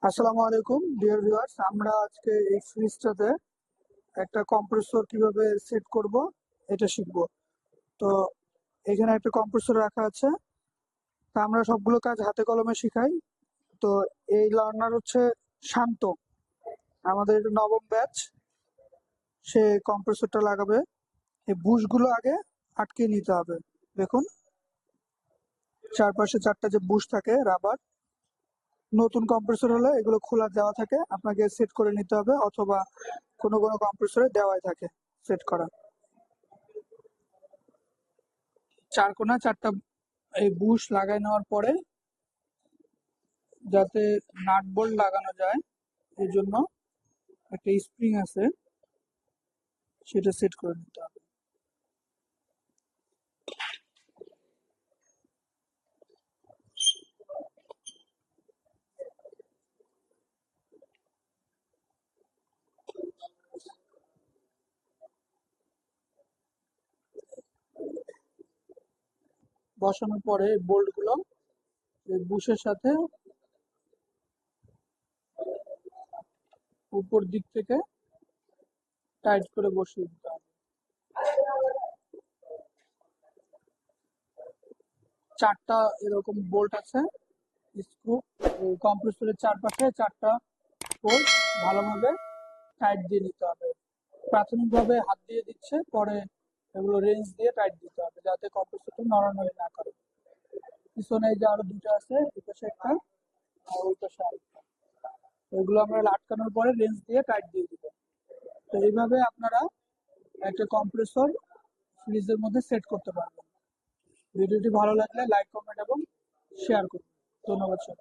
আসসালামু আলাইকুম dear viewers, আমরা আজকে এই ফ্রিজটাতে একটা কম্প্রেসর কিভাবে সেট করব এটা শিখব। তো এখানে একটা কম্প্রেসর রাখা আছে। তা আমরা সবগুলো কাজ হাতে কলমে শিখাই। তো এই লার্নার হচ্ছে শান্ত, আমাদের নবম ব্যাচ। সে কম্প্রেসরটা লাগাবে। এই বুশগুলো আগে আটকে নিতে হবে। দেখুন, চারপাশে চারটা যে বুশ থাকে রাবার, নতুন কম্প্রেসর হলে এগুলো খোলা দেওয়া থাকে, আপনাকে সেট করে নিতে হবে, অথবা কোনো কোনো কম্প্রেসরে দেওয়াই থাকে সেট করা। চার কোণা চারটা এই বুশ লাগাই নেওয়ার পরে যাতে নাট বোল্ট লাগানো যায় এই জন্য একটা স্প্রিং আছে, সেটা সেট করে নিতে হবে। বসানোর পরে বোল্ট গুলো এই বুশের সাথে উপর দিক থেকে টাইট করে বসিয়ে দিতে হবে। চারটা এরকম বোল্ট আছে, স্ক্রু। কম্প্রেসরের চারপাশে চারটা বোল্ট ভালোভাবে টাইট দিয়ে নিতে হবে। প্রাথমিকভাবে হাত দিয়ে দিচ্ছে, পরে এগুলো রেঞ্জ দিয়ে টাইট দিতে হবে যাতে কম্প্রেসরটা নড়ানড়ি না করে। পিছনে এই যে আরো দুটো আছে, এই পাশে একটা আর ওই পাশে আরেকটা। এগুলো আমরা আটকানোর পরে রেঞ্জ দিয়ে টাইট দিয়ে দিব। তো এইভাবে আপনারা একটা কম্প্রেসর ফ্রিজের মধ্যে সেট করতে পারবেন। ভিডিওটি ভালো লাগলে লাইক, কমেন্ট এবং শেয়ার করুন। ধন্যবাদ সবাইকে।